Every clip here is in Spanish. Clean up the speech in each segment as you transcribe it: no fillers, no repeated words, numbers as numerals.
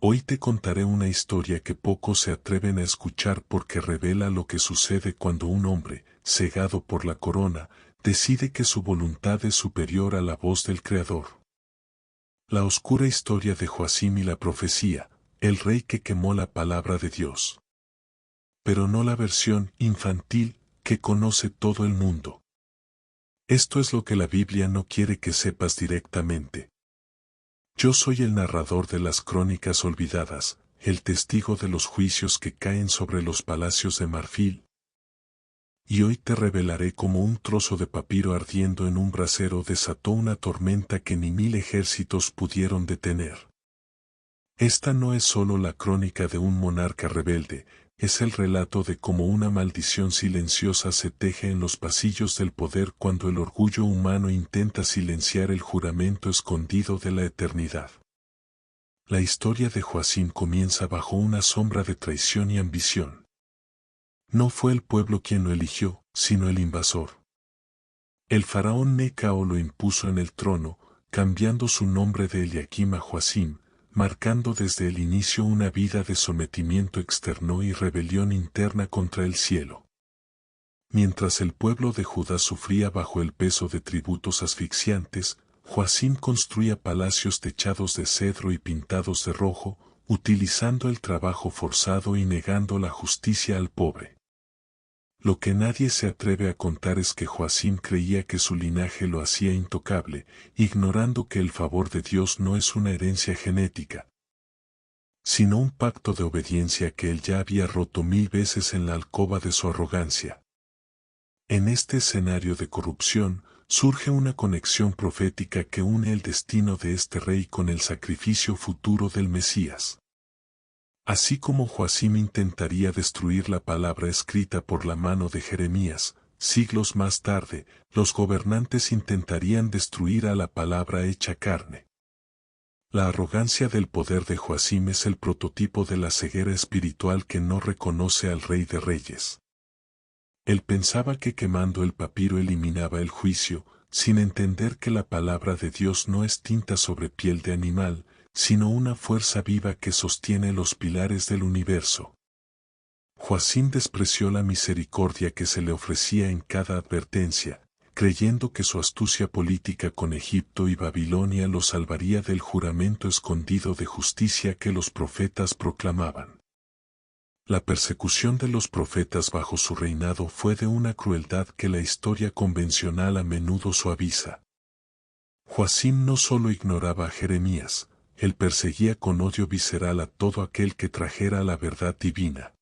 Hoy te contaré una historia que pocos se atreven a escuchar porque revela lo que sucede cuando un hombre, cegado por la corona, decide que su voluntad es superior a la voz del Creador. La oscura historia de Joacim y la profecía, el rey que quemó la palabra de Dios. Pero no la versión infantil que conoce todo el mundo. Esto es lo que la Biblia no quiere que sepas directamente. Yo soy el narrador de las crónicas olvidadas, el testigo de los juicios que caen sobre los palacios de marfil. Y hoy te revelaré cómo un trozo de papiro ardiendo en un brasero desató una tormenta que ni 1000 ejércitos pudieron detener. Esta no es solo la crónica de un monarca rebelde, es el relato de cómo una maldición silenciosa se teje en los pasillos del poder cuando el orgullo humano intenta silenciar el juramento escondido de la eternidad. La historia de Joacim comienza bajo una sombra de traición y ambición. No fue el pueblo quien lo eligió, sino el invasor. El faraón Necao lo impuso en el trono, cambiando su nombre de Eliakim a Joacim, marcando desde el inicio una vida de sometimiento externo y rebelión interna contra el cielo. Mientras el pueblo de Judá sufría bajo el peso de tributos asfixiantes, Joacim construía palacios techados de cedro y pintados de rojo, utilizando el trabajo forzado y negando la justicia al pobre. Lo que nadie se atreve a contar es que Joacim creía que su linaje lo hacía intocable, ignorando que el favor de Dios no es una herencia genética, sino un pacto de obediencia que él ya había roto 1000 veces en la alcoba de su arrogancia. En este escenario de corrupción, surge una conexión profética que une el destino de este rey con el sacrificio futuro del Mesías. Así como Joacim intentaría destruir la palabra escrita por la mano de Jeremías, siglos más tarde, los gobernantes intentarían destruir a la palabra hecha carne. La arrogancia del poder de Joacim es el prototipo de la ceguera espiritual que no reconoce al Rey de Reyes. Él pensaba que quemando el papiro eliminaba el juicio, sin entender que la palabra de Dios no es tinta sobre piel de animal, sino una fuerza viva que sostiene los pilares del universo. Joacim despreció la misericordia que se le ofrecía en cada advertencia, creyendo que su astucia política con Egipto y Babilonia lo salvaría del juramento escondido de justicia que los profetas proclamaban. La persecución de los profetas bajo su reinado fue de una crueldad que la historia convencional a menudo suaviza. Joacim no solo ignoraba a Jeremías, él perseguía con odio visceral a todo aquel que trajera la verdad divina.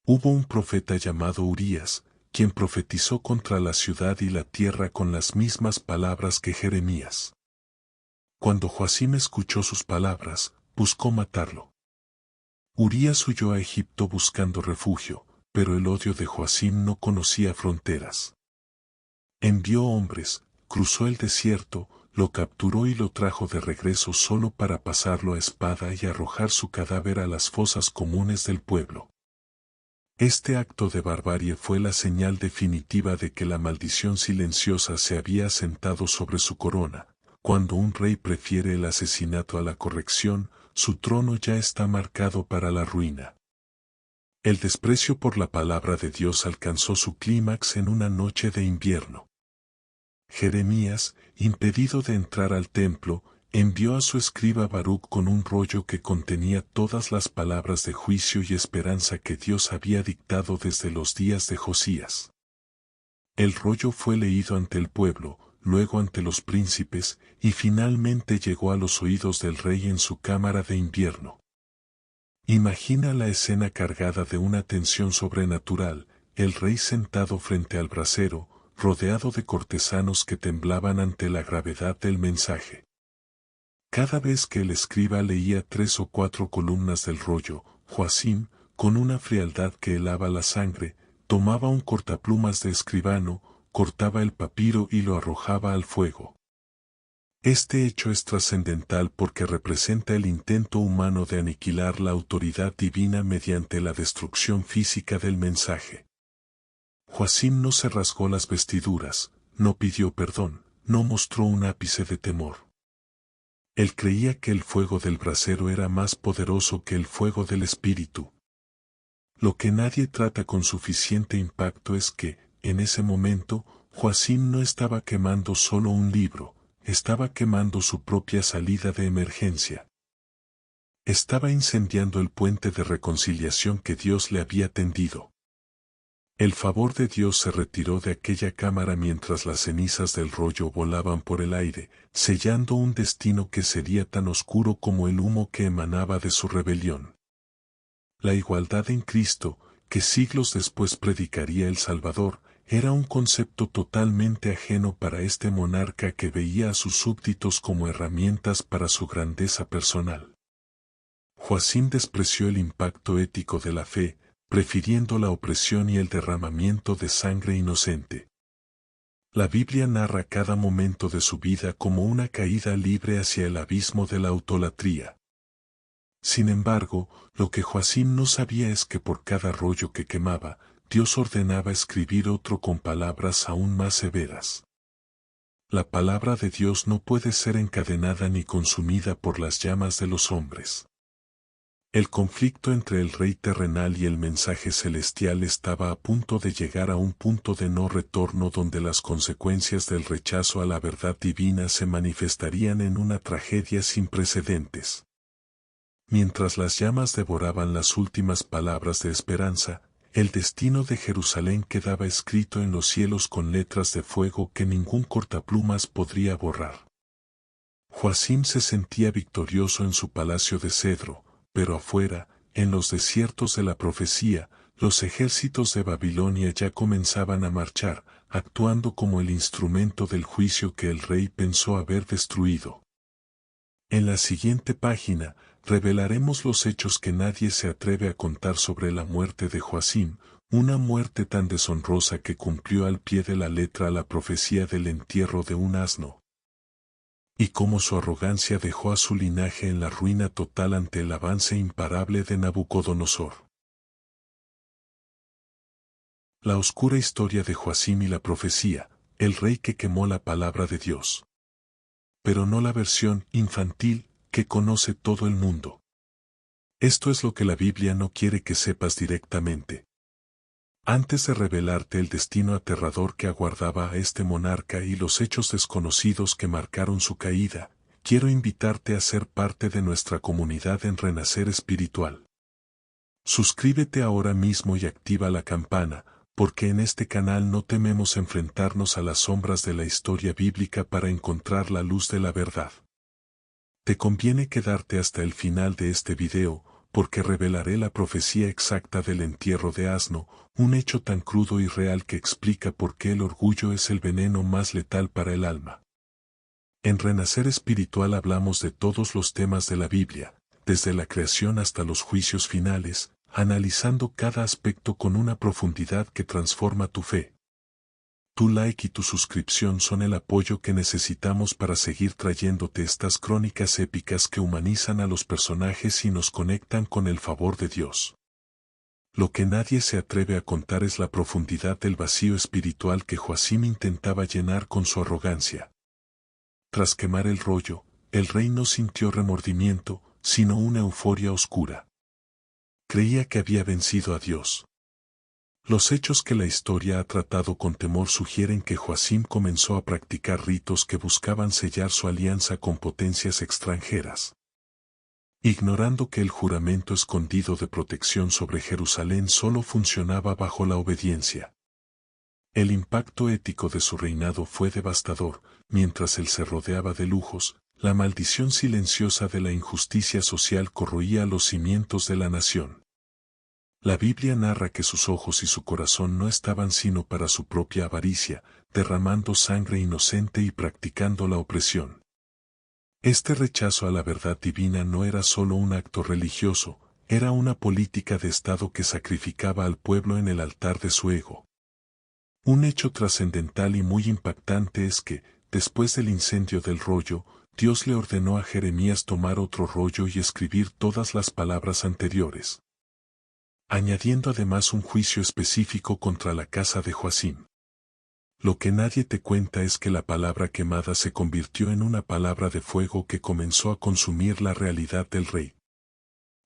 Hubo un profeta llamado Urías, quien profetizó contra la ciudad y la tierra con las mismas palabras que Jeremías. Cuando Joacim escuchó sus palabras, buscó matarlo. Urías huyó a Egipto buscando refugio, pero el odio de Joacim no conocía fronteras. Envió hombres, cruzó el desierto, lo capturó y lo trajo de regreso solo para pasarlo a espada y arrojar su cadáver a las fosas comunes del pueblo. Este acto de barbarie fue la señal definitiva de que la maldición silenciosa se había asentado sobre su corona. Cuando un rey prefiere el asesinato a la corrección, su trono ya está marcado para la ruina. El desprecio por la palabra de Dios alcanzó su clímax en una noche de invierno. Jeremías, impedido de entrar al templo, envió a su escriba Baruc con un rollo que contenía todas las palabras de juicio y esperanza que Dios había dictado desde los días de Josías. El rollo fue leído ante el pueblo, luego ante los príncipes, y finalmente llegó a los oídos del rey en su cámara de invierno. Imagina la escena cargada de una tensión sobrenatural, el rey sentado frente al brasero, rodeado de cortesanos que temblaban ante la gravedad del mensaje. Cada vez que el escriba leía 3 o 4 columnas del rollo, Joacim, con una frialdad que helaba la sangre, tomaba un cortaplumas de escribano, cortaba el papiro y lo arrojaba al fuego. Este hecho es trascendental porque representa el intento humano de aniquilar la autoridad divina mediante la destrucción física del mensaje. Joacim no se rasgó las vestiduras, no pidió perdón, no mostró un ápice de temor. Él creía que el fuego del brasero era más poderoso que el fuego del espíritu. Lo que nadie trata con suficiente impacto es que, en ese momento, Joacim no estaba quemando solo un libro, estaba quemando su propia salida de emergencia. Estaba incendiando el puente de reconciliación que Dios le había tendido. El favor de Dios se retiró de aquella cámara mientras las cenizas del rollo volaban por el aire, sellando un destino que sería tan oscuro como el humo que emanaba de su rebelión. La igualdad en Cristo, que siglos después predicaría el Salvador, era un concepto totalmente ajeno para este monarca que veía a sus súbditos como herramientas para su grandeza personal. Joacim despreció el impacto ético de la fe, prefiriendo la opresión y el derramamiento de sangre inocente. La Biblia narra cada momento de su vida como una caída libre hacia el abismo de la autolatría. Sin embargo, lo que Joacim no sabía es que por cada rollo que quemaba, Dios ordenaba escribir otro con palabras aún más severas. La palabra de Dios no puede ser encadenada ni consumida por las llamas de los hombres. El conflicto entre el rey terrenal y el mensaje celestial estaba a punto de llegar a un punto de no retorno donde las consecuencias del rechazo a la verdad divina se manifestarían en una tragedia sin precedentes. Mientras las llamas devoraban las últimas palabras de esperanza, el destino de Jerusalén quedaba escrito en los cielos con letras de fuego que ningún cortaplumas podría borrar. Joacim se sentía victorioso en su palacio de cedro, pero afuera, en los desiertos de la profecía, los ejércitos de Babilonia ya comenzaban a marchar, actuando como el instrumento del juicio que el rey pensó haber destruido. En la siguiente página, revelaremos los hechos que nadie se atreve a contar sobre la muerte de Joacim, una muerte tan deshonrosa que cumplió al pie de la letra la profecía del entierro de un asno. Y cómo su arrogancia dejó a su linaje en la ruina total ante el avance imparable de Nabucodonosor. La oscura historia de Joacim y la profecía, el rey que quemó la palabra de Dios. Pero no la versión infantil que conoce todo el mundo. Esto es lo que la Biblia no quiere que sepas directamente. Antes de revelarte el destino aterrador que aguardaba a este monarca y los hechos desconocidos que marcaron su caída, quiero invitarte a ser parte de nuestra comunidad en Renacer Espiritual. Suscríbete ahora mismo y activa la campana, porque en este canal no tememos enfrentarnos a las sombras de la historia bíblica para encontrar la luz de la verdad. Te conviene quedarte hasta el final de este video, porque revelaré la profecía exacta del entierro de asno, un hecho tan crudo y real que explica por qué el orgullo es el veneno más letal para el alma. En Renacer Espiritual hablamos de todos los temas de la Biblia, desde la creación hasta los juicios finales, analizando cada aspecto con una profundidad que transforma tu fe. Tu like y tu suscripción son el apoyo que necesitamos para seguir trayéndote estas crónicas épicas que humanizan a los personajes y nos conectan con el favor de Dios. Lo que nadie se atreve a contar es la profundidad del vacío espiritual que Joacim intentaba llenar con su arrogancia. Tras quemar el rollo, el rey no sintió remordimiento, sino una euforia oscura. Creía que había vencido a Dios. Los hechos que la historia ha tratado con temor sugieren que Joacim comenzó a practicar ritos que buscaban sellar su alianza con potencias extranjeras. Ignorando que el juramento escondido de protección sobre Jerusalén solo funcionaba bajo la obediencia. El impacto ético de su reinado fue devastador, mientras él se rodeaba de lujos, la maldición silenciosa de la injusticia social corroía los cimientos de la nación. La Biblia narra que sus ojos y su corazón no estaban sino para su propia avaricia, derramando sangre inocente y practicando la opresión. Este rechazo a la verdad divina no era solo un acto religioso, era una política de Estado que sacrificaba al pueblo en el altar de su ego. Un hecho trascendental y muy impactante es que, después del incendio del rollo, Dios le ordenó a Jeremías tomar otro rollo y escribir todas las palabras anteriores, añadiendo además un juicio específico contra la casa de Joacim. Lo que nadie te cuenta es que la palabra quemada se convirtió en una palabra de fuego que comenzó a consumir la realidad del rey.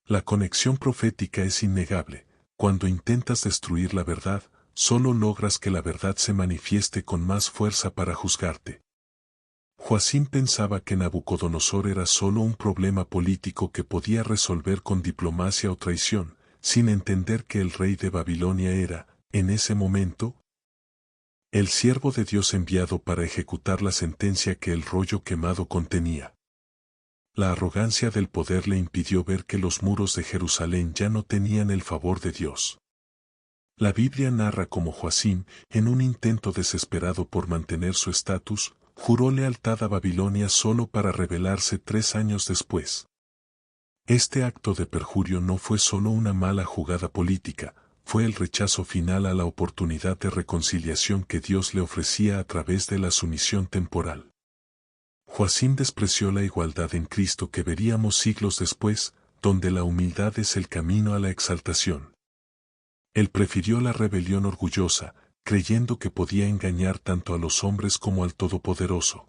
La conexión profética es innegable. Cuando intentas destruir la verdad, solo logras que la verdad se manifieste con más fuerza para juzgarte. Joacim pensaba que Nabucodonosor era solo un problema político que podía resolver con diplomacia o traición, sin entender que el rey de Babilonia era, en ese momento, el siervo de Dios enviado para ejecutar la sentencia que el rollo quemado contenía. La arrogancia del poder le impidió ver que los muros de Jerusalén ya no tenían el favor de Dios. La Biblia narra cómo Joacim, en un intento desesperado por mantener su estatus, juró lealtad a Babilonia solo para rebelarse 3 años después. Este acto de perjurio no fue solo una mala jugada política, fue el rechazo final a la oportunidad de reconciliación que Dios le ofrecía a través de la sumisión temporal. Joacim despreció la igualdad en Cristo que veríamos siglos después, donde la humildad es el camino a la exaltación. Él prefirió la rebelión orgullosa, creyendo que podía engañar tanto a los hombres como al Todopoderoso.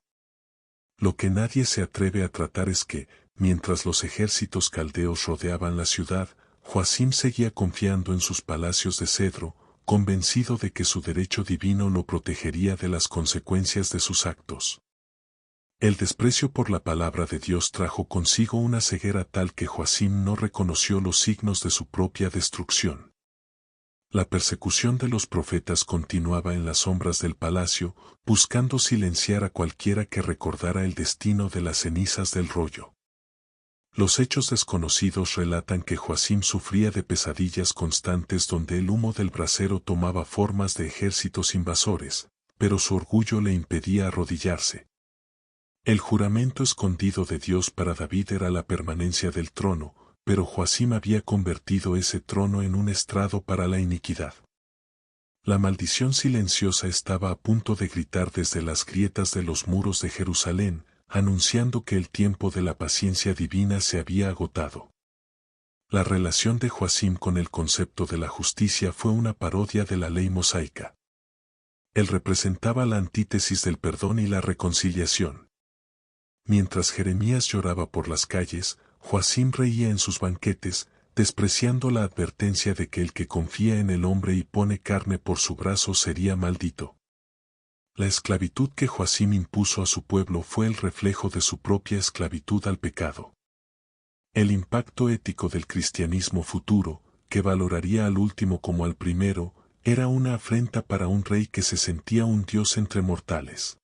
Lo que nadie se atreve a tratar es que, mientras los ejércitos caldeos rodeaban la ciudad, Joacim seguía confiando en sus palacios de cedro, convencido de que su derecho divino lo protegería de las consecuencias de sus actos. El desprecio por la palabra de Dios trajo consigo una ceguera tal que Joacim no reconoció los signos de su propia destrucción. La persecución de los profetas continuaba en las sombras del palacio, buscando silenciar a cualquiera que recordara el destino de las cenizas del rollo. Los hechos desconocidos relatan que Joacim sufría de pesadillas constantes donde el humo del brasero tomaba formas de ejércitos invasores, pero su orgullo le impedía arrodillarse. El juramento escondido de Dios para David era la permanencia del trono, pero Joacim había convertido ese trono en un estrado para la iniquidad. La maldición silenciosa estaba a punto de gritar desde las grietas de los muros de Jerusalén, anunciando que el tiempo de la paciencia divina se había agotado. La relación de Joacim con el concepto de la justicia fue una parodia de la ley mosaica. Él representaba la antítesis del perdón y la reconciliación. Mientras Jeremías lloraba por las calles, Joacim reía en sus banquetes, despreciando la advertencia de que el que confía en el hombre y pone carne por su brazo sería maldito. La esclavitud que Joacim impuso a su pueblo fue el reflejo de su propia esclavitud al pecado. El impacto ético del cristianismo futuro, que valoraría al último como al primero, era una afrenta para un rey que se sentía un dios entre mortales.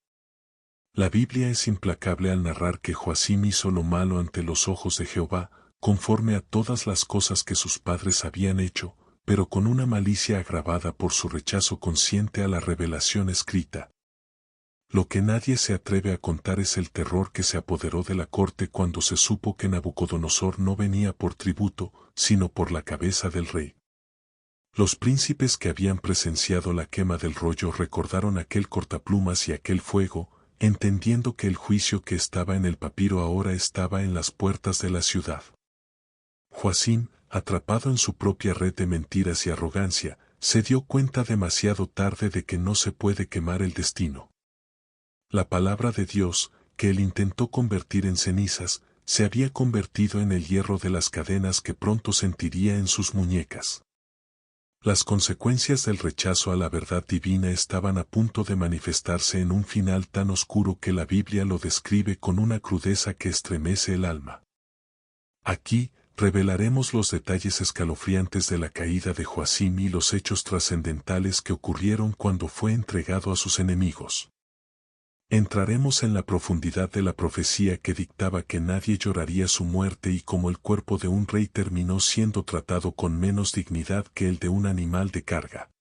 La Biblia es implacable al narrar que Joacim hizo lo malo ante los ojos de Jehová, conforme a todas las cosas que sus padres habían hecho, pero con una malicia agravada por su rechazo consciente a la revelación escrita. Lo que nadie se atreve a contar es el terror que se apoderó de la corte cuando se supo que Nabucodonosor no venía por tributo, sino por la cabeza del rey. Los príncipes que habían presenciado la quema del rollo recordaron aquel cortaplumas y aquel fuego, entendiendo que el juicio que estaba en el papiro ahora estaba en las puertas de la ciudad. Joacim, atrapado en su propia red de mentiras y arrogancia, se dio cuenta demasiado tarde de que no se puede quemar el destino. La palabra de Dios, que él intentó convertir en cenizas, se había convertido en el hierro de las cadenas que pronto sentiría en sus muñecas. Las consecuencias del rechazo a la verdad divina estaban a punto de manifestarse en un final tan oscuro que la Biblia lo describe con una crudeza que estremece el alma. Aquí, revelaremos los detalles escalofriantes de la caída de Joacim y los hechos trascendentales que ocurrieron cuando fue entregado a sus enemigos. Entraremos en la profundidad de la profecía que dictaba que nadie lloraría su muerte y cómo el cuerpo de un rey terminó siendo tratado con menos dignidad que el de un animal de carga.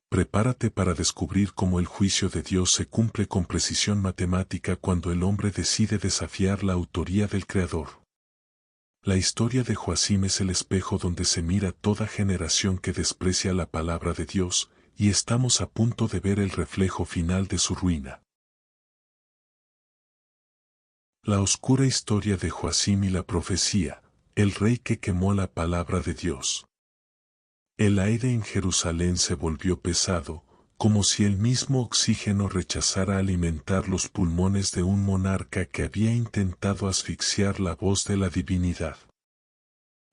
Prepárate para descubrir cómo el juicio de Dios se cumple con precisión matemática cuando el hombre decide desafiar la autoría del Creador. La historia de Joacim es el espejo donde se mira toda generación que desprecia la palabra de Dios, y estamos a punto de ver el reflejo final de su ruina. La oscura historia de Joacim y la profecía, el rey que quemó la palabra de Dios. El aire en Jerusalén se volvió pesado, como si el mismo oxígeno rechazara alimentar los pulmones de un monarca que había intentado asfixiar la voz de la divinidad.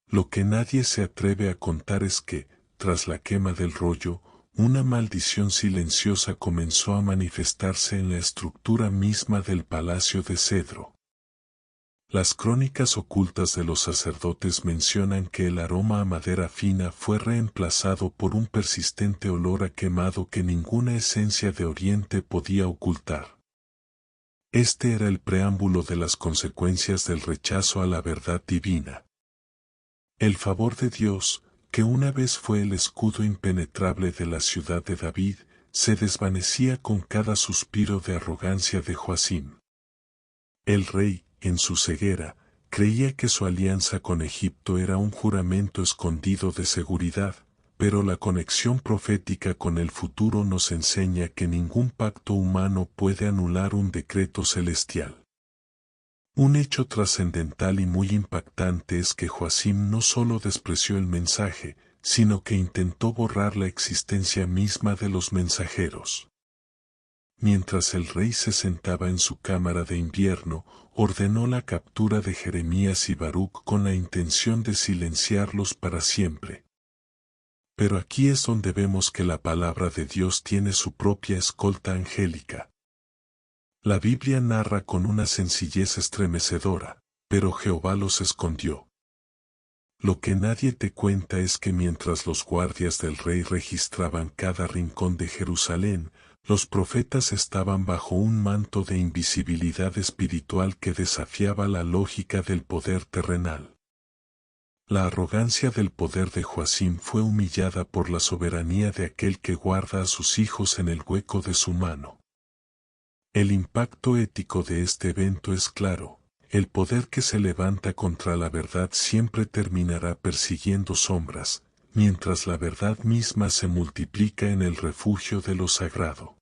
Lo que nadie se atreve a contar es que, tras la quema del rollo, una maldición silenciosa comenzó a manifestarse en la estructura misma del palacio de cedro. Las crónicas ocultas de los sacerdotes mencionan que el aroma a madera fina fue reemplazado por un persistente olor a quemado que ninguna esencia de Oriente podía ocultar. Este era el preámbulo de las consecuencias del rechazo a la verdad divina. El favor de Dios, que una vez fue el escudo impenetrable de la ciudad de David, se desvanecía con cada suspiro de arrogancia de Joacim. El rey, en su ceguera, creía que su alianza con Egipto era un juramento escondido de seguridad, pero la conexión profética con el futuro nos enseña que ningún pacto humano puede anular un decreto celestial. Un hecho trascendental y muy impactante es que Joacim no solo despreció el mensaje, sino que intentó borrar la existencia misma de los mensajeros. Mientras el rey se sentaba en su cámara de invierno, ordenó la captura de Jeremías y Baruc con la intención de silenciarlos para siempre. Pero aquí es donde vemos que la palabra de Dios tiene su propia escolta angélica. La Biblia narra con una sencillez estremecedora, pero Jehová los escondió. Lo que nadie te cuenta es que mientras los guardias del rey registraban cada rincón de Jerusalén, los profetas estaban bajo un manto de invisibilidad espiritual que desafiaba la lógica del poder terrenal. La arrogancia del poder de Joacim fue humillada por la soberanía de aquel que guarda a sus hijos en el hueco de su mano. El impacto ético de este evento es claro. El poder que se levanta contra la verdad siempre terminará persiguiendo sombras, mientras la verdad misma se multiplica en el refugio de lo sagrado.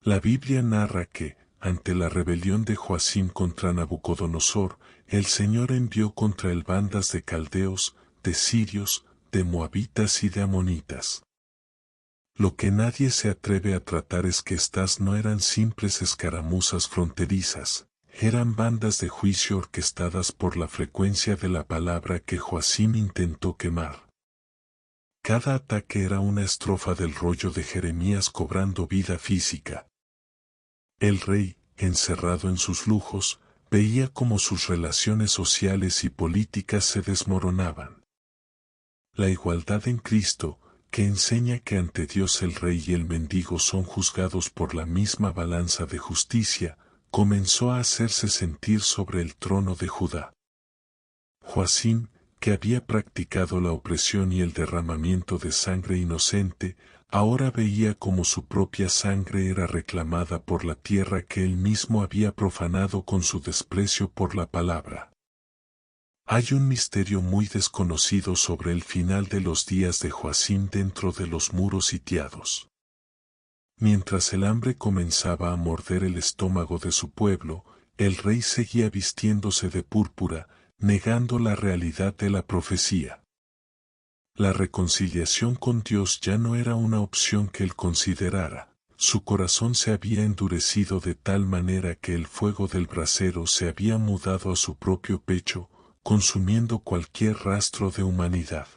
La Biblia narra que, ante la rebelión de Joacim contra Nabucodonosor, el Señor envió contra él bandas de caldeos, de sirios, de moabitas y de amonitas. Lo que nadie se atreve a tratar es que estas no eran simples escaramuzas fronterizas, eran bandas de juicio orquestadas por la frecuencia de la palabra que Joacim intentó quemar. Cada ataque era una estrofa del rollo de Jeremías cobrando vida física. El rey, encerrado en sus lujos, veía cómo sus relaciones sociales y políticas se desmoronaban. La igualdad en Cristo, que enseña que ante Dios el rey y el mendigo son juzgados por la misma balanza de justicia, comenzó a hacerse sentir sobre el trono de Judá. Joacim, que había practicado la opresión y el derramamiento de sangre inocente, ahora veía como su propia sangre era reclamada por la tierra que él mismo había profanado con su desprecio por la palabra. Hay un misterio muy desconocido sobre el final de los días de Joacim dentro de los muros sitiados. Mientras el hambre comenzaba a morder el estómago de su pueblo, el rey seguía vistiéndose de púrpura, negando la realidad de la profecía. La reconciliación con Dios ya no era una opción que él considerara. Su corazón se había endurecido de tal manera que el fuego del brasero se había mudado a su propio pecho, consumiendo cualquier rastro de humanidad.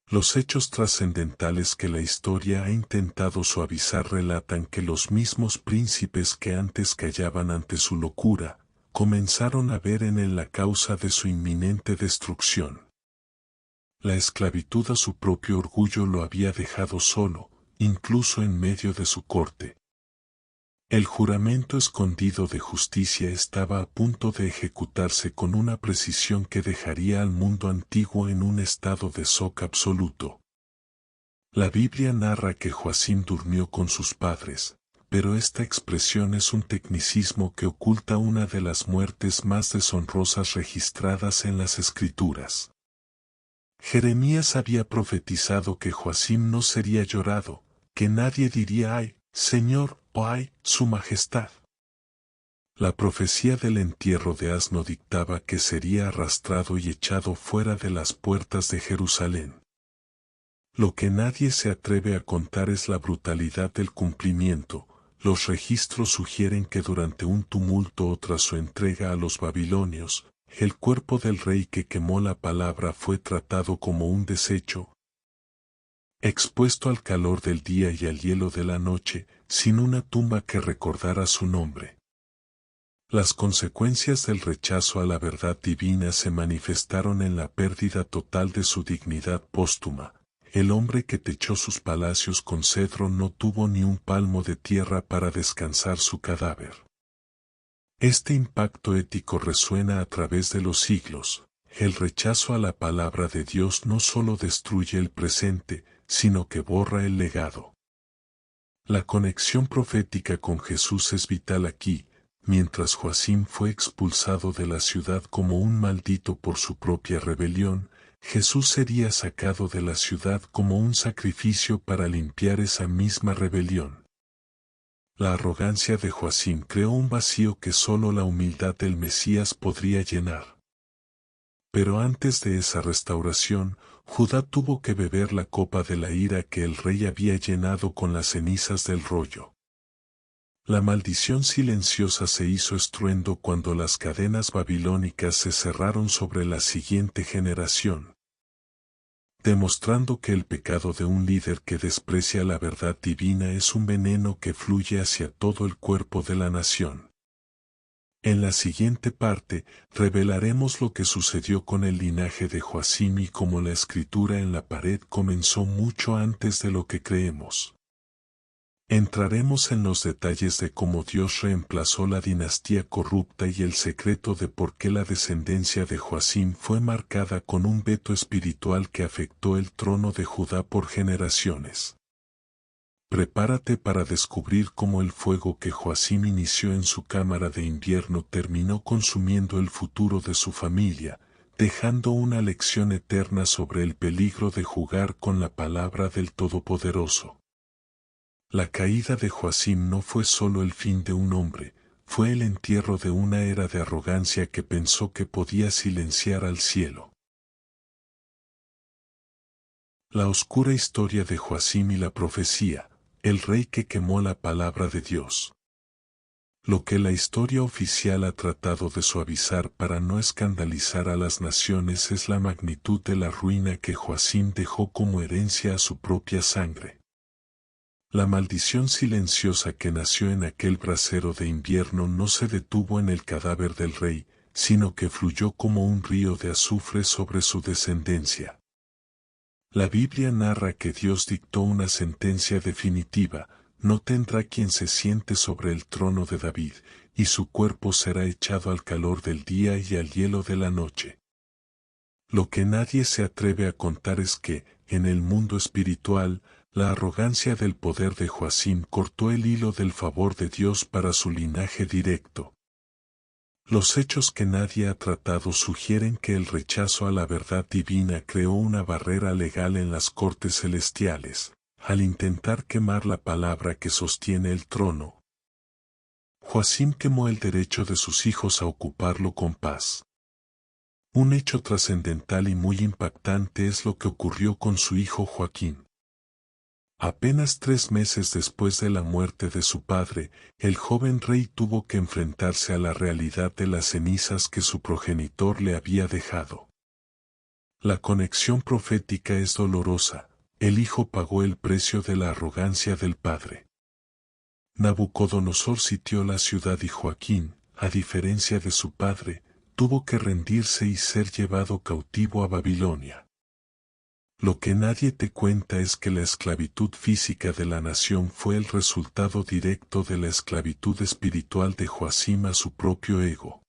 Los hechos trascendentales que la historia ha intentado suavizar relatan que los mismos príncipes que antes callaban ante su locura, comenzaron a ver en él la causa de su inminente destrucción. La esclavitud a su propio orgullo lo había dejado solo, incluso en medio de su corte. El juramento escondido de justicia estaba a punto de ejecutarse con una precisión que dejaría al mundo antiguo en un estado de shock absoluto. La Biblia narra que Joacim durmió con sus padres, pero esta expresión es un tecnicismo que oculta una de las muertes más deshonrosas registradas en las Escrituras. Jeremías había profetizado que Joacim no sería llorado, que nadie diría «ay, Señor» o «ay, su majestad». La profecía del entierro de asno dictaba que sería arrastrado y echado fuera de las puertas de Jerusalén. Lo que nadie se atreve a contar es la brutalidad del cumplimiento. Los registros sugieren que durante un tumulto o tras su entrega a los babilonios, el cuerpo del rey que quemó la palabra fue tratado como un desecho, expuesto al calor del día y al hielo de la noche, sin una tumba que recordara su nombre. Las consecuencias del rechazo a la verdad divina se manifestaron en la pérdida total de su dignidad póstuma. El hombre que techó sus palacios con cedro no tuvo ni un palmo de tierra para descansar su cadáver. Este impacto ético resuena a través de los siglos. El rechazo a la palabra de Dios no solo destruye el presente, sino que borra el legado. La conexión profética con Jesús es vital aquí. Mientras Joacim fue expulsado de la ciudad como un maldito por su propia rebelión, Jesús sería sacado de la ciudad como un sacrificio para limpiar esa misma rebelión. La arrogancia de Joacim creó un vacío que solo la humildad del Mesías podría llenar. Pero antes de esa restauración, Judá tuvo que beber la copa de la ira que el rey había llenado con las cenizas del rollo. La maldición silenciosa se hizo estruendo cuando las cadenas babilónicas se cerraron sobre la siguiente generación, demostrando que el pecado de un líder que desprecia la verdad divina es un veneno que fluye hacia todo el cuerpo de la nación. En la siguiente parte, revelaremos lo que sucedió con el linaje de Joacim y cómo la escritura en la pared comenzó mucho antes de lo que creemos. Entraremos en los detalles de cómo Dios reemplazó la dinastía corrupta y el secreto de por qué la descendencia de Joacim fue marcada con un veto espiritual que afectó el trono de Judá por generaciones. Prepárate para descubrir cómo el fuego que Joacim inició en su cámara de invierno terminó consumiendo el futuro de su familia, dejando una lección eterna sobre el peligro de jugar con la palabra del Todopoderoso. La caída de Joacim no fue solo el fin de un hombre, fue el entierro de una era de arrogancia que pensó que podía silenciar al cielo. La oscura historia de Joacim y la profecía, el rey que quemó la palabra de Dios. Lo que la historia oficial ha tratado de suavizar para no escandalizar a las naciones es la magnitud de la ruina que Joacim dejó como herencia a su propia sangre. La maldición silenciosa que nació en aquel brasero de invierno no se detuvo en el cadáver del rey, sino que fluyó como un río de azufre sobre su descendencia. La Biblia narra que Dios dictó una sentencia definitiva: no tendrá quien se siente sobre el trono de David, y su cuerpo será echado al calor del día y al hielo de la noche. Lo que nadie se atreve a contar es que, en el mundo espiritual, la arrogancia del poder de Joacim cortó el hilo del favor de Dios para su linaje directo. Los hechos que nadie ha tratado sugieren que el rechazo a la verdad divina creó una barrera legal en las cortes celestiales, al intentar quemar la palabra que sostiene el trono. Joacim quemó el derecho de sus hijos a ocuparlo con paz. Un hecho trascendental y muy impactante es lo que ocurrió con su hijo Joaquín. Apenas 3 meses después de la muerte de su padre, el joven rey tuvo que enfrentarse a la realidad de las cenizas que su progenitor le había dejado. La conexión profética es dolorosa: el hijo pagó el precio de la arrogancia del padre. Nabucodonosor sitió la ciudad y Joaquín, a diferencia de su padre, tuvo que rendirse y ser llevado cautivo a Babilonia. Lo que nadie te cuenta es que la esclavitud física de la nación fue el resultado directo de la esclavitud espiritual de Joacim a su propio ego.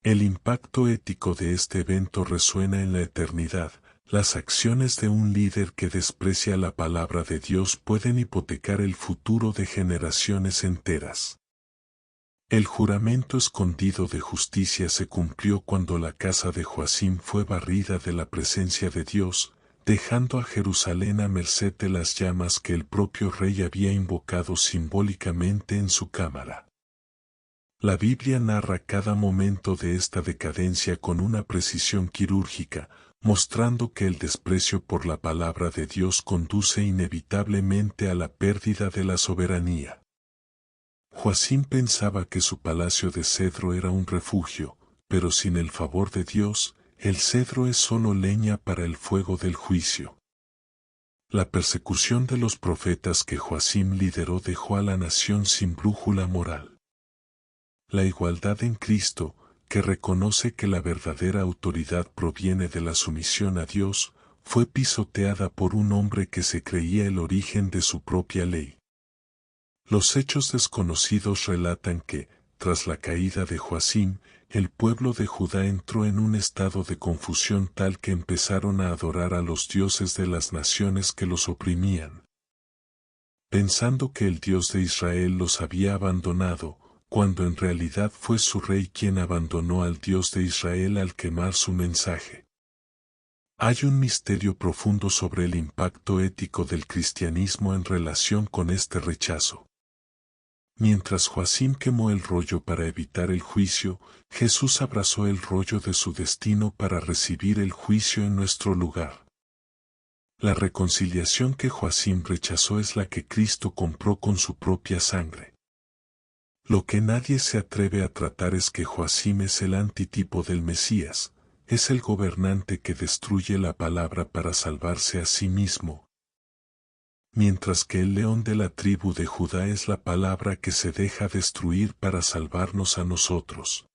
El impacto ético de este evento resuena en la eternidad. Las acciones de un líder que desprecia la palabra de Dios pueden hipotecar el futuro de generaciones enteras. El juramento escondido de justicia se cumplió cuando la casa de Joacim fue barrida de la presencia de Dios, dejando a Jerusalén a merced de las llamas que el propio rey había invocado simbólicamente en su cámara. La Biblia narra cada momento de esta decadencia con una precisión quirúrgica, mostrando que el desprecio por la palabra de Dios conduce inevitablemente a la pérdida de la soberanía. Joacim pensaba que su palacio de cedro era un refugio, pero sin el favor de Dios, el cedro es solo leña para el fuego del juicio. La persecución de los profetas que Joacim lideró dejó a la nación sin brújula moral. La igualdad en Cristo, que reconoce que la verdadera autoridad proviene de la sumisión a Dios, fue pisoteada por un hombre que se creía el origen de su propia ley. Los hechos desconocidos relatan que, tras la caída de Joacim, el pueblo de Judá entró en un estado de confusión tal que empezaron a adorar a los dioses de las naciones que los oprimían. Pensando que el Dios de Israel los había abandonado, cuando en realidad fue su rey quien abandonó al Dios de Israel al quemar su mensaje. Hay un misterio profundo sobre el impacto ético del cristianismo en relación con este rechazo. Mientras Joacim quemó el rollo para evitar el juicio, Jesús abrazó el rollo de su destino para recibir el juicio en nuestro lugar. La reconciliación que Joacim rechazó es la que Cristo compró con su propia sangre. Lo que nadie se atreve a tratar es que Joacim es el antitipo del Mesías, es el gobernante que destruye la palabra para salvarse a sí mismo. Mientras que el león de la tribu de Judá es la palabra que se deja destruir para salvarnos a nosotros.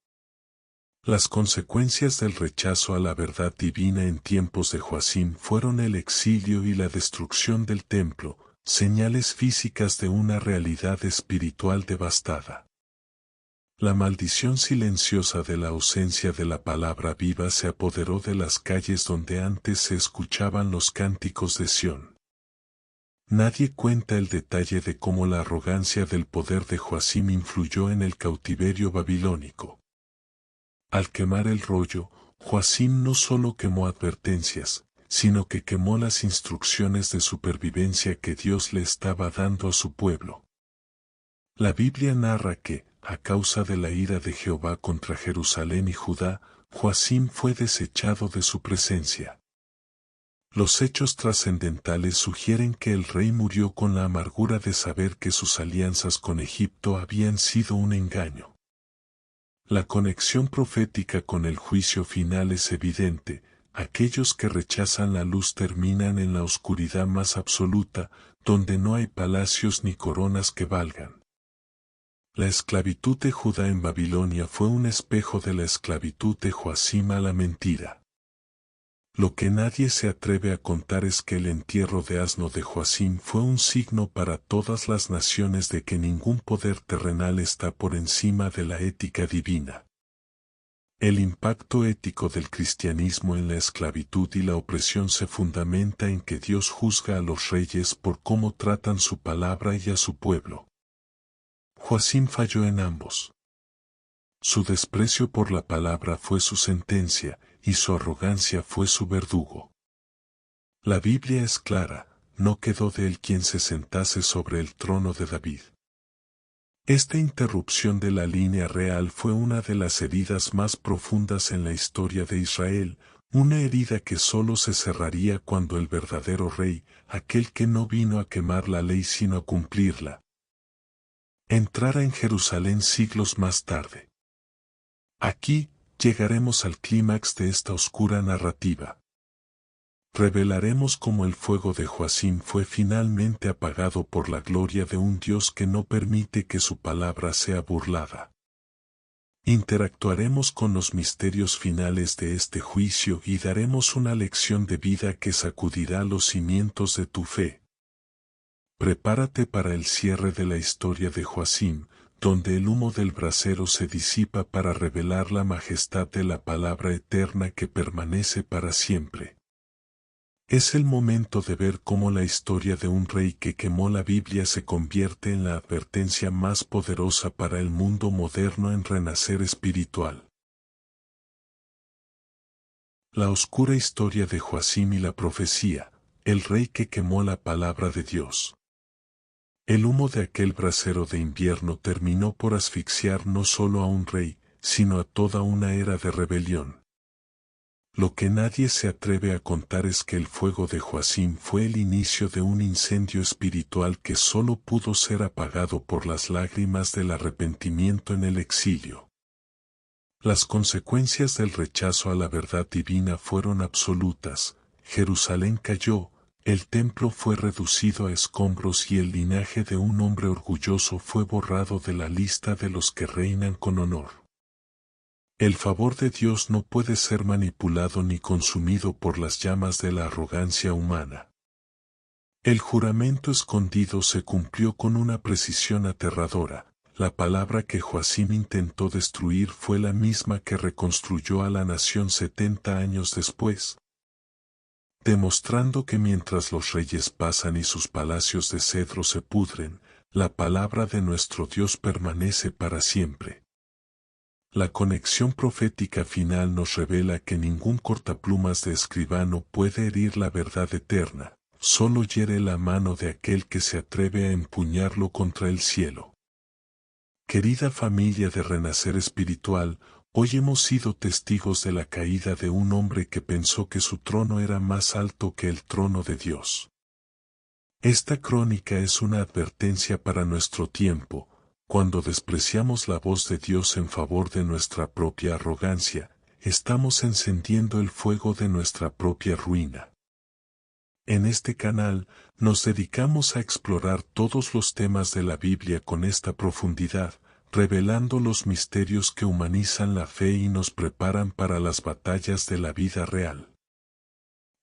Las consecuencias del rechazo a la verdad divina en tiempos de Joacim fueron el exilio y la destrucción del templo, señales físicas de una realidad espiritual devastada. La maldición silenciosa de la ausencia de la palabra viva se apoderó de las calles donde antes se escuchaban los cánticos de Sión. Nadie cuenta el detalle de cómo la arrogancia del poder de Joacim influyó en el cautiverio babilónico. Al quemar el rollo, Joacim no solo quemó advertencias, sino que quemó las instrucciones de supervivencia que Dios le estaba dando a su pueblo. La Biblia narra que, a causa de la ira de Jehová contra Jerusalén y Judá, Joacim fue desechado de su presencia. Los hechos trascendentales sugieren que el rey murió con la amargura de saber que sus alianzas con Egipto habían sido un engaño. La conexión profética con el juicio final es evidente. Aquellos que rechazan la luz terminan en la oscuridad más absoluta, donde no hay palacios ni coronas que valgan. La esclavitud de Judá en Babilonia fue un espejo de la esclavitud de Joacim a la mentira. Lo que nadie se atreve a contar es que el entierro de asno de Joacim fue un signo para todas las naciones de que ningún poder terrenal está por encima de la ética divina. El impacto ético del cristianismo en la esclavitud y la opresión se fundamenta en que Dios juzga a los reyes por cómo tratan su palabra y a su pueblo. Joacim falló en ambos. Su desprecio por la palabra fue su sentencia, y su arrogancia fue su verdugo. La Biblia es clara, no quedó de él quien se sentase sobre el trono de David. Esta interrupción de la línea real fue una de las heridas más profundas en la historia de Israel, una herida que solo se cerraría cuando el verdadero rey, aquel que no vino a quemar la ley sino a cumplirla, entrara en Jerusalén siglos más tarde. Aquí, llegaremos al clímax de esta oscura narrativa. Revelaremos cómo el fuego de Joacim fue finalmente apagado por la gloria de un Dios que no permite que su palabra sea burlada. Interactuaremos con los misterios finales de este juicio y daremos una lección de vida que sacudirá los cimientos de tu fe. Prepárate para el cierre de la historia de Joacim, donde el humo del brasero se disipa para revelar la majestad de la palabra eterna que permanece para siempre. Es el momento de ver cómo la historia de un rey que quemó la Biblia se convierte en la advertencia más poderosa para el mundo moderno en renacer espiritual. La oscura historia de Joacim y la profecía, el rey que quemó la palabra de Dios. El humo de aquel brasero de invierno terminó por asfixiar no solo a un rey, sino a toda una era de rebelión. Lo que nadie se atreve a contar es que el fuego de Joacim fue el inicio de un incendio espiritual que solo pudo ser apagado por las lágrimas del arrepentimiento en el exilio. Las consecuencias del rechazo a la verdad divina fueron absolutas. Jerusalén cayó, el templo fue reducido a escombros y el linaje de un hombre orgulloso fue borrado de la lista de los que reinan con honor. El favor de Dios no puede ser manipulado ni consumido por las llamas de la arrogancia humana. El juramento escondido se cumplió con una precisión aterradora. La palabra que Joacim intentó destruir fue la misma que reconstruyó a la nación 70 años después, demostrando que mientras los reyes pasan y sus palacios de cedro se pudren, la palabra de nuestro Dios permanece para siempre. La conexión profética final nos revela que ningún cortaplumas de escribano puede herir la verdad eterna, solo hiere la mano de aquel que se atreve a empuñarlo contra el cielo. Querida familia de Renacer Espiritual, hoy hemos sido testigos de la caída de un hombre que pensó que su trono era más alto que el trono de Dios. Esta crónica es una advertencia para nuestro tiempo. Cuando despreciamos la voz de Dios en favor de nuestra propia arrogancia, estamos encendiendo el fuego de nuestra propia ruina. En este canal, nos dedicamos a explorar todos los temas de la Biblia con esta profundidad, revelando los misterios que humanizan la fe y nos preparan para las batallas de la vida real.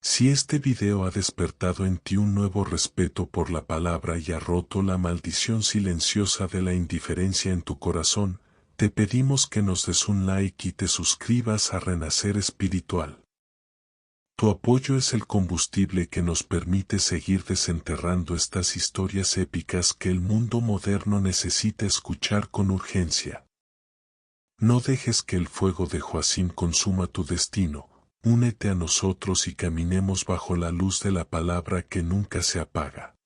Si este video ha despertado en ti un nuevo respeto por la palabra y ha roto la maldición silenciosa de la indiferencia en tu corazón, te pedimos que nos des un like y te suscribas a Renacer Espiritual. Tu apoyo es el combustible que nos permite seguir desenterrando estas historias épicas que el mundo moderno necesita escuchar con urgencia. No dejes que el fuego de Joacim consuma tu destino. Únete a nosotros y caminemos bajo la luz de la palabra que nunca se apaga.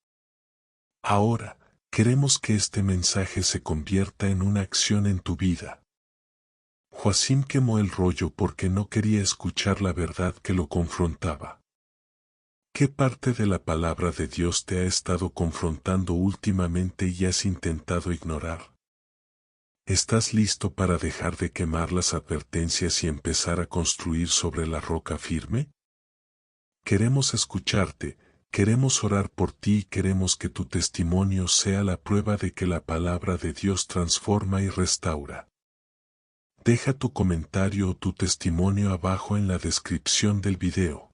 Ahora, queremos que este mensaje se convierta en una acción en tu vida. Joacim quemó el rollo porque no quería escuchar la verdad que lo confrontaba. ¿Qué parte de la palabra de Dios te ha estado confrontando últimamente y has intentado ignorar? ¿Estás listo para dejar de quemar las advertencias y empezar a construir sobre la roca firme? Queremos escucharte, queremos orar por ti y queremos que tu testimonio sea la prueba de que la palabra de Dios transforma y restaura. Deja tu comentario o tu testimonio abajo en la descripción del video.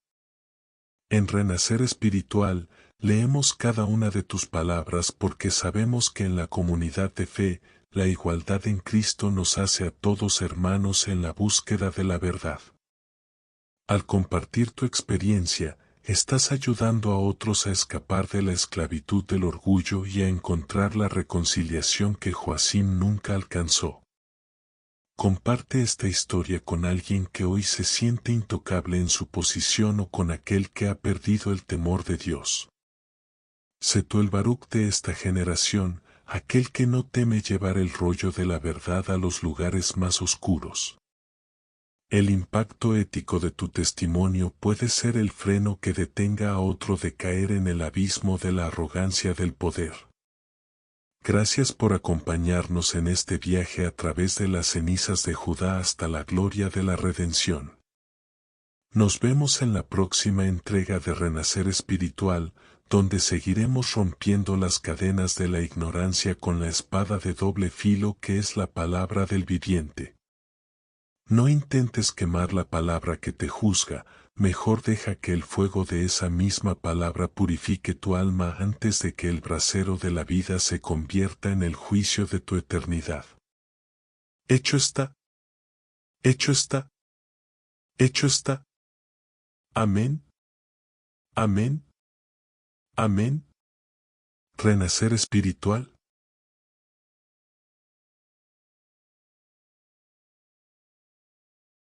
En Renacer Espiritual, leemos cada una de tus palabras porque sabemos que en la comunidad de fe, la igualdad en Cristo nos hace a todos hermanos en la búsqueda de la verdad. Al compartir tu experiencia, estás ayudando a otros a escapar de la esclavitud del orgullo y a encontrar la reconciliación que Joacim nunca alcanzó. Comparte esta historia con alguien que hoy se siente intocable en su posición o con aquel que ha perdido el temor de Dios. Sé tú el Baruch de esta generación, aquel que no teme llevar el rollo de la verdad a los lugares más oscuros. El impacto ético de tu testimonio puede ser el freno que detenga a otro de caer en el abismo de la arrogancia del poder. Gracias por acompañarnos en este viaje a través de las cenizas de Judá hasta la gloria de la redención. Nos vemos en la próxima entrega de Renacer Espiritual, donde seguiremos rompiendo las cadenas de la ignorancia con la espada de doble filo que es la palabra del viviente. No intentes quemar la palabra que te juzga, mejor deja que el fuego de esa misma palabra purifique tu alma antes de que el brasero de la vida se convierta en el juicio de tu eternidad. Hecho está. Hecho está. Hecho está. Amén. Amén. Amén. Renacer Espiritual.